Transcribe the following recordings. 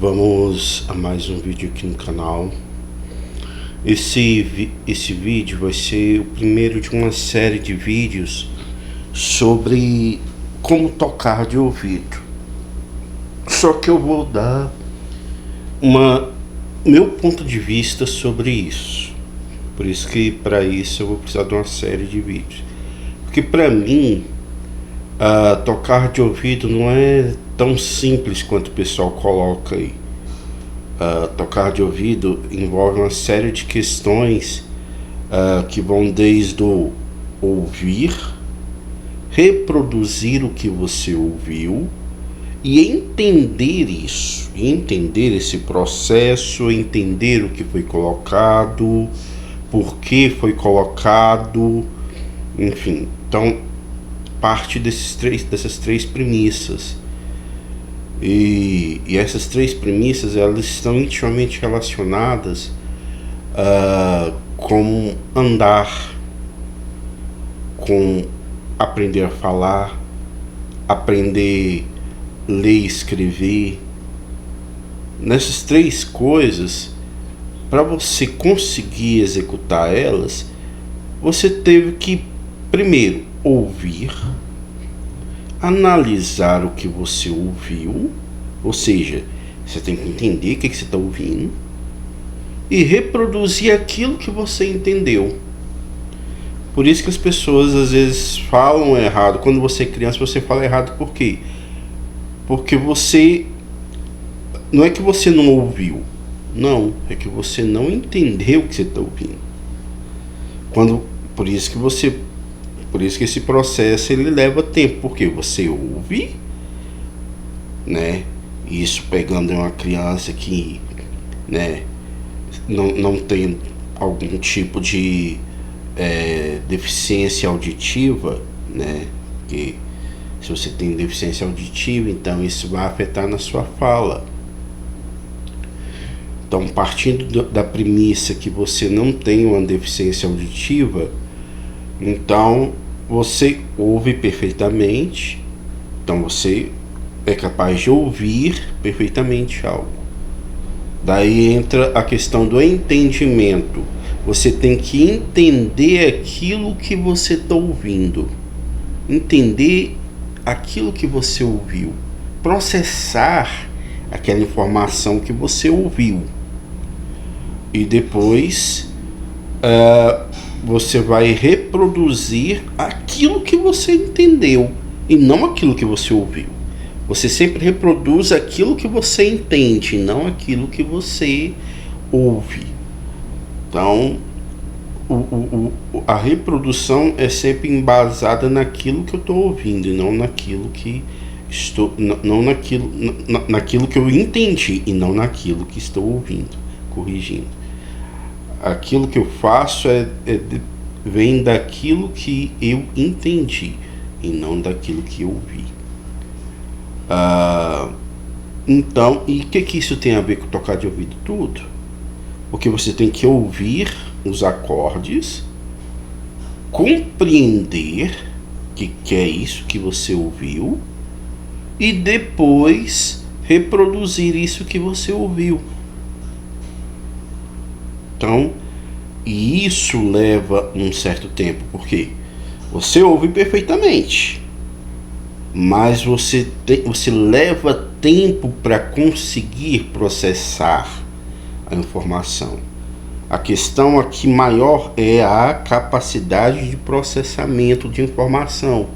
Vamos a mais um vídeo aqui no canal. Esse vídeo vai ser o primeiro de uma série de vídeos sobre como tocar de ouvido. Só que eu vou dar meu ponto de vista sobre isso. Por isso que para isso eu vou precisar de uma série de vídeos. Porque para mim, tocar de ouvido não é tão simples quanto o pessoal coloca aí. Tocar de ouvido envolve uma série de questões que vão desde o ouvir, reproduzir o que você ouviu e entender isso, entender esse processo, entender o que foi colocado, por que foi colocado, enfim. Então, parte dessas três premissas. E essas três premissas, elas estão intimamente relacionadas com andar, com aprender a falar, aprender a ler e escrever. Nessas três coisas, para você conseguir executar elas, você teve que primeiro ouvir, analisar o que você ouviu, ou seja, você tem que entender o que você está ouvindo e reproduzir aquilo que você entendeu. Por isso que as pessoas às vezes falam errado. Quando você é criança, você fala errado por quê? Porque você... não é que você não ouviu, não, é que você não entendeu o que você está ouvindo. Por isso que esse processo ele leva tempo, porque você ouve, né? Isso pegando uma criança que, né, não tem algum tipo de deficiência auditiva, né? Que se você tem deficiência auditiva, então isso vai afetar na sua fala. Então, partindo da premissa que você não tem uma deficiência auditiva, então você ouve perfeitamente, então você é capaz de ouvir perfeitamente algo. Daí entra a questão do entendimento. Você tem que entender aquilo que você está ouvindo, entender aquilo que você ouviu, processar aquela informação que você ouviu e depois você vai reproduzir aquilo que você entendeu e não aquilo que você ouviu. Você sempre reproduz aquilo que você entende, não aquilo que você ouve. Então, a reprodução é sempre embasada naquilo que eu estou ouvindo e não naquilo que naquilo que eu entendi e não naquilo que estou ouvindo, corrigindo. Aquilo que eu faço vem daquilo que eu entendi e não daquilo que eu ouvi. Então, e o que isso tem a ver com tocar de ouvido? Tudo. Porque você tem que ouvir os acordes, compreender que é isso que você ouviu e depois reproduzir isso que você ouviu. Então, e isso leva um certo tempo, porque você ouve perfeitamente, mas você leva tempo para conseguir processar a informação. A questão aqui maior é a capacidade de processamento de informação.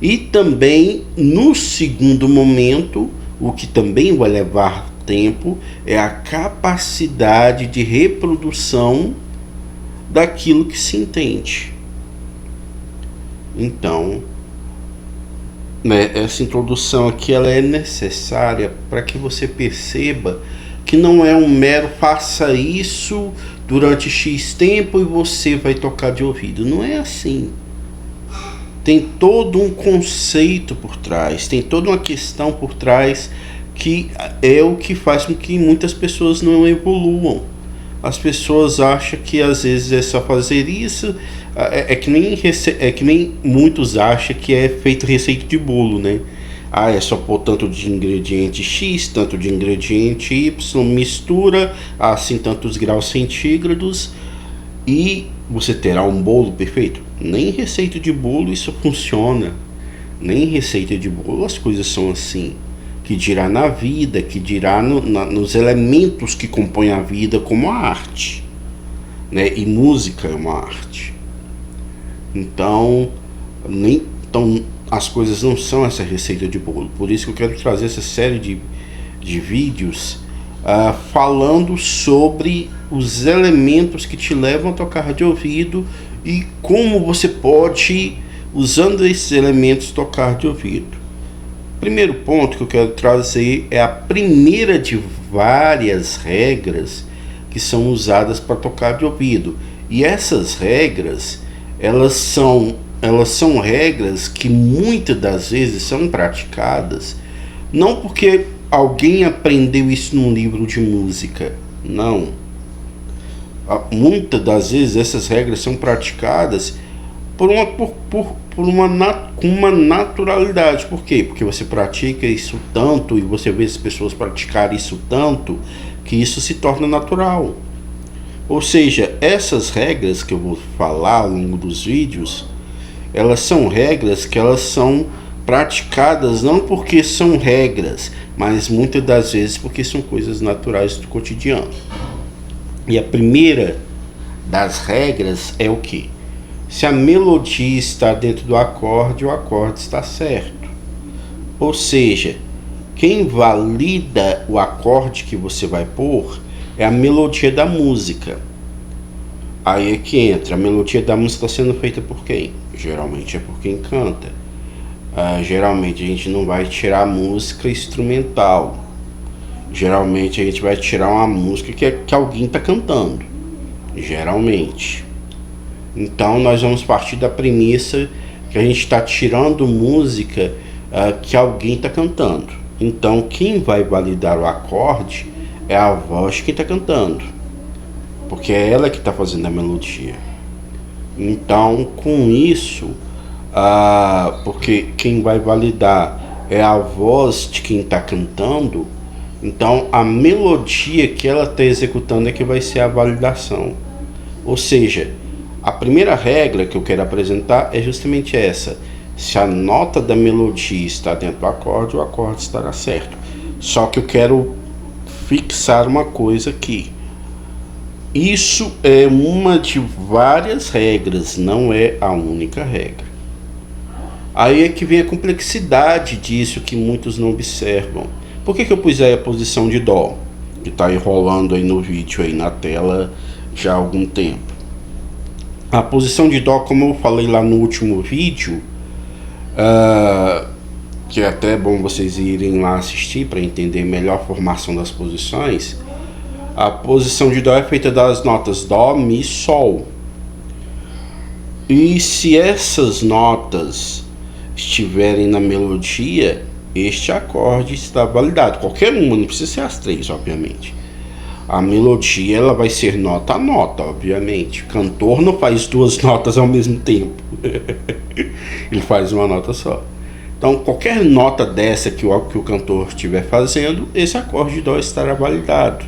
E também, no segundo momento, o que também vai levar tempo é a capacidade de reprodução daquilo que se entende. Então, né, essa introdução aqui ela é necessária para que você perceba que não é um mero faça isso durante X tempo e você vai tocar de ouvido. Não é assim. Tem todo um conceito por trás, tem toda uma questão por trás que é o que faz com que muitas pessoas não evoluam. As pessoas acham que às vezes é só fazer isso, é que nem muitos acham que é feito receita de bolo, né? Ah, é só pôr tanto de ingrediente X, tanto de ingrediente Y, mistura assim tantos graus centígrados e você terá um bolo perfeito. Nem receita de bolo isso funciona. Nem receita de bolo as coisas são assim. Que dirá na vida, que dirá nos elementos que compõem a vida, como a arte, né? E música é uma arte. Então, as coisas não são essa receita de bolo. Por isso que eu quero trazer essa série de vídeos falando sobre os elementos que te levam a tocar de ouvido e como você pode, usando esses elementos, tocar de ouvido. Primeiro ponto que eu quero trazer é a primeira de várias regras que são usadas para tocar de ouvido. E essas regras, elas são regras que muitas das vezes são praticadas não porque alguém aprendeu isso num livro de música, não. Muitas das vezes essas regras são praticadas com uma naturalidade. Por quê? Porque você pratica isso tanto e você vê as pessoas praticarem isso tanto que isso se torna natural. Ou seja, essas regras que eu vou falar ao longo dos vídeos, elas são regras que elas são praticadas não porque são regras, mas muitas das vezes porque são coisas naturais do cotidiano. E a primeira das regras é o quê? Se a melodia está dentro do acorde, o acorde está certo. Ou seja, quem valida o acorde que você vai pôr é a melodia da música. Aí é que entra, a melodia da música está sendo feita por quem? Geralmente é por quem canta. Geralmente a gente não vai tirar música instrumental. Geralmente a gente vai tirar uma música que alguém está cantando. Geralmente. Então nós vamos partir da premissa que a gente está tirando música que alguém está cantando. Então quem vai validar o acorde é a voz de quem está cantando, porque é ela que está fazendo a melodia. Então com isso, porque quem vai validar é a voz de quem está cantando, então a melodia que ela está executando é que vai ser a validação. Ou seja, a primeira regra que eu quero apresentar é justamente essa. Se a nota da melodia está dentro do acorde, o acorde estará certo. Só que eu quero fixar uma coisa aqui. Isso é uma de várias regras, não é a única regra. Aí é que vem a complexidade disso que muitos não observam. Por que eu pus aí a posição de Dó? Que está enrolando aí no vídeo, aí na tela já há algum tempo. A posição de Dó, como eu falei lá no último vídeo, que é até bom vocês irem lá assistir para entender melhor a formação das posições. A posição de Dó é feita das notas Dó, Mi, Sol. E se essas notas estiverem na melodia, este acorde está validado. Qualquer uma, não precisa ser as três, obviamente. A melodia ela vai ser nota a nota, obviamente. O cantor não faz duas notas ao mesmo tempo. Ele faz uma nota só. Então, qualquer nota dessa que o cantor estiver fazendo, esse acorde de Dó estará validado.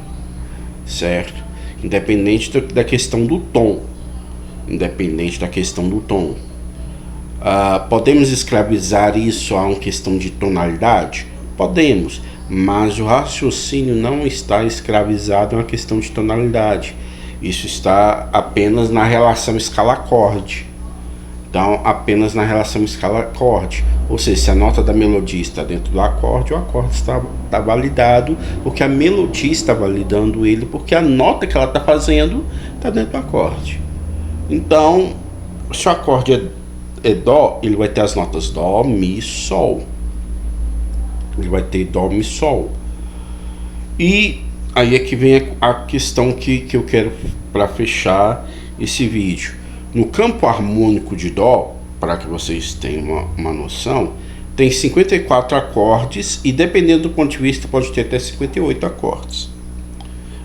Certo? Independente da questão do tom. Independente da questão do tom. Podemos escravizar isso a uma questão de tonalidade? Podemos. Mas o raciocínio não está escravizado a uma questão de tonalidade. Isso está apenas na relação escala-acorde. Então, apenas na relação escala-acorde. Ou seja, se a nota da melodia está dentro do acorde, o acorde está validado, porque a melodia está validando ele, porque a nota que ela está fazendo está dentro do acorde. Então, se o acorde é Dó, ele vai ter as notas Dó, Mi, Sol. Ele vai ter Dó, Mi, Sol. E aí é que vem a questão que eu quero para fechar esse vídeo. No campo harmônico de Dó, para que vocês tenham uma noção, tem 54 acordes e dependendo do ponto de vista pode ter até 58 acordes.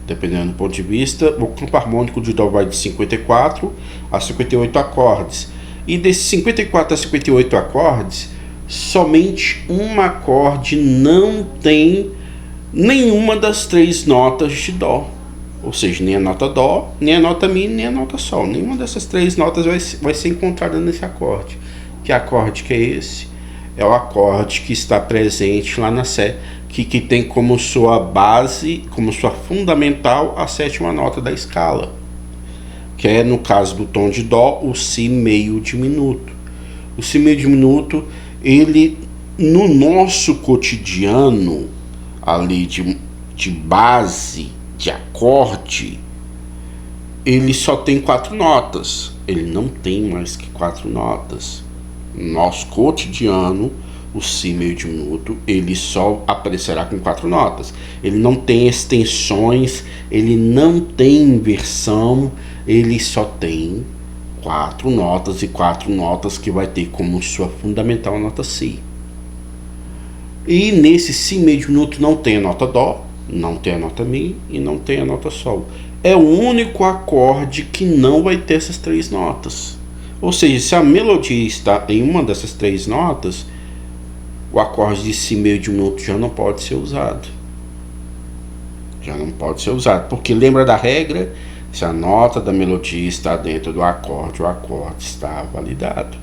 Dependendo do ponto de vista, o campo harmônico de Dó vai de 54 a 58 acordes. E desses 54 a 58 acordes, somente um acorde não tem nenhuma das 3 notas de Dó. Ou seja, nem a nota Dó, nem a nota Mi, nem a nota Sol. Nenhuma dessas 3 notas vai ser encontrada nesse acorde. Que acorde que é esse? É o acorde que está presente lá na Sé, que tem como sua base, como sua fundamental, a 7ª nota da escala. Que é, no caso do tom de Dó, o Si meio diminuto. O Si meio diminuto, ele, no nosso cotidiano, ali de base, de acorde, ele só tem 4 notas. Ele não tem mais que 4 notas. No nosso cotidiano, o Si meio diminuto, ele só aparecerá com 4 notas. Ele não tem extensões, ele não tem inversão, ele só tem 4 notas, e 4 notas que vai ter como sua fundamental a nota Si. E nesse Si meio diminuto não tem a nota Dó, não tem a nota Mi e não tem a nota Sol. É o único acorde que não vai ter essas 3 notas. Ou seja, se a melodia está em uma dessas 3 notas, o acorde de Si meio diminuto já não pode ser usado. Já não pode ser usado, porque lembra da regra? Se a nota da melodia está dentro do acorde, o acorde está validado.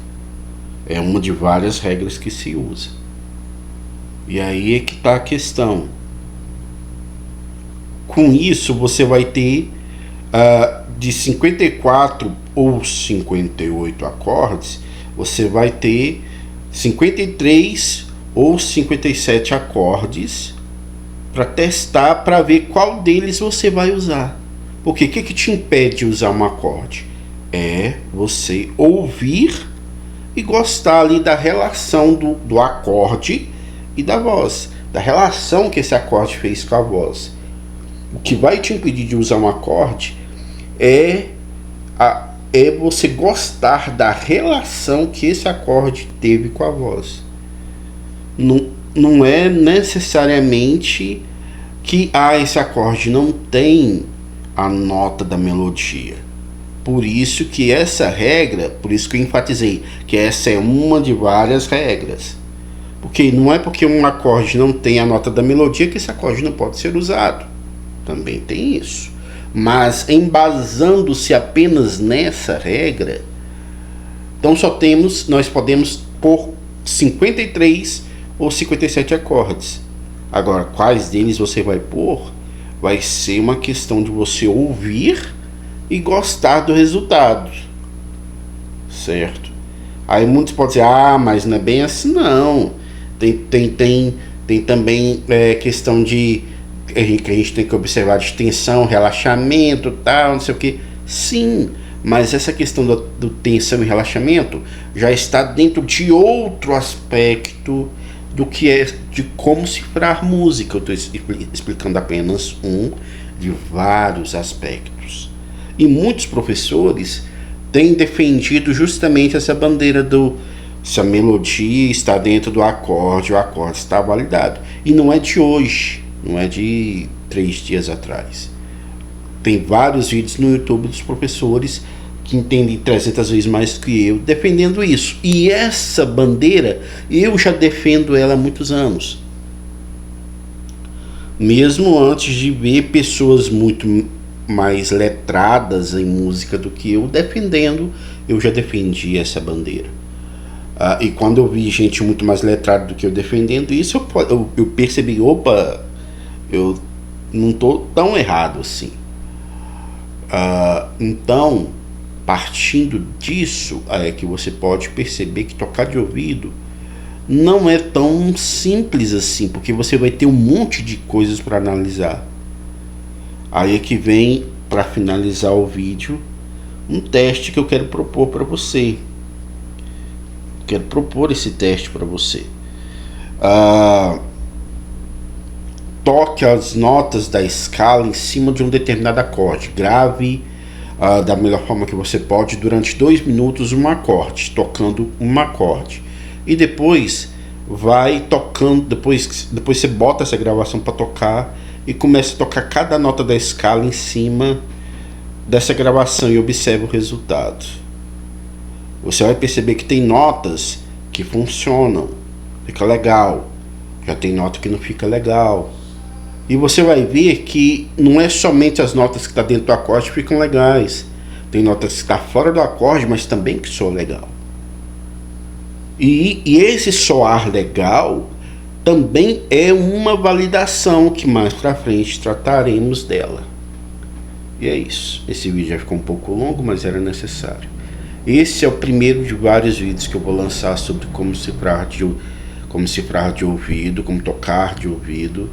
É uma de várias regras que se usa. E aí é que está a questão. Com isso, você vai ter de 54 ou 58 acordes, você vai ter 53 ou 57 acordes para testar, para ver qual deles você vai usar. Porque o que te impede de usar um acorde? É você ouvir e gostar ali da relação do acorde e da voz, da relação que esse acorde fez com a voz. O que vai te impedir de usar um acorde é você gostar da relação que esse acorde teve com a voz. Não é necessariamente que esse acorde não tem a nota da melodia. Por isso que essa regra, por isso que eu enfatizei que essa é uma de várias regras. Porque não é porque um acorde não tem a nota da melodia que esse acorde não pode ser usado. Também tem isso. Mas embasando-se apenas nessa regra, então nós podemos pôr 53 ou 57 acordes. Agora, quais deles você vai pôr? Vai ser uma questão de você ouvir e gostar do resultado, certo? Aí muitos podem dizer, mas não é bem assim não. Tem também questão de que a gente tem que observar de tensão, relaxamento, tal, não sei o que. Sim, mas essa questão do tensão e relaxamento já está dentro de outro aspecto do que é de como cifrar música. Eu estou explicando apenas um de vários aspectos. E muitos professores têm defendido justamente essa bandeira se a melodia está dentro do acorde, o acorde está validado. E não é de hoje, não é de 3 dias atrás. Tem vários vídeos no YouTube dos professores que entendem 300 vezes mais que eu defendendo isso. E essa bandeira, eu já defendo ela há muitos anos. Mesmo antes de ver pessoas muito mais letradas em música do que eu defendendo, eu já defendi essa bandeira. E quando eu vi gente muito mais letrada do que eu defendendo isso, eu percebi, eu não estou tão errado assim. Então, partindo disso, é que você pode perceber que tocar de ouvido não é tão simples assim, porque você vai ter um monte de coisas para analisar. Aí é que vem, para finalizar o vídeo, um teste que eu quero propor para você. Quero propor esse teste para você. Toque as notas da escala em cima de um determinado acorde. Grave da melhor forma que você pode durante 2 minutos um acorde, tocando um acorde. E depois vai tocando, depois você bota essa gravação para tocar e começa a tocar cada nota da escala em cima dessa gravação e observa o resultado. Você vai perceber que tem notas que funcionam, fica legal. Já tem nota que não fica legal. E você vai ver que não é somente as notas que estão dentro do acorde que ficam legais. Tem notas que estão fora do acorde, mas também que soam legal. E esse soar legal também é uma validação que mais pra frente trataremos dela. E é isso. Esse vídeo já ficou um pouco longo, mas era necessário. Esse é o primeiro de vários vídeos que eu vou lançar sobre como cifrar de ouvido, como tocar de ouvido.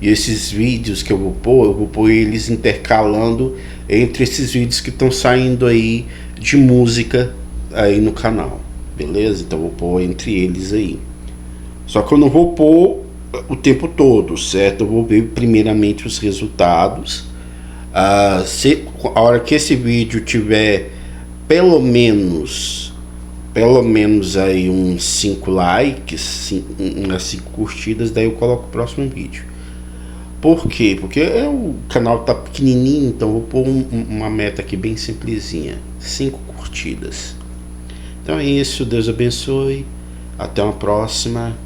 E esses vídeos que eu vou pôr eles intercalando entre esses vídeos que estão saindo aí de música aí no canal, beleza? Então eu vou pôr entre eles aí. Só que eu não vou pôr o tempo todo, certo? Eu vou ver primeiramente os resultados. A hora que esse vídeo tiver pelo menos aí uns 5 likes, umas 5 curtidas, daí eu coloco o próximo vídeo. Por quê? Porque o canal tá pequenininho, então eu vou pôr uma meta aqui bem simplesinha, 5 curtidas. Então é isso, Deus abençoe, até uma próxima.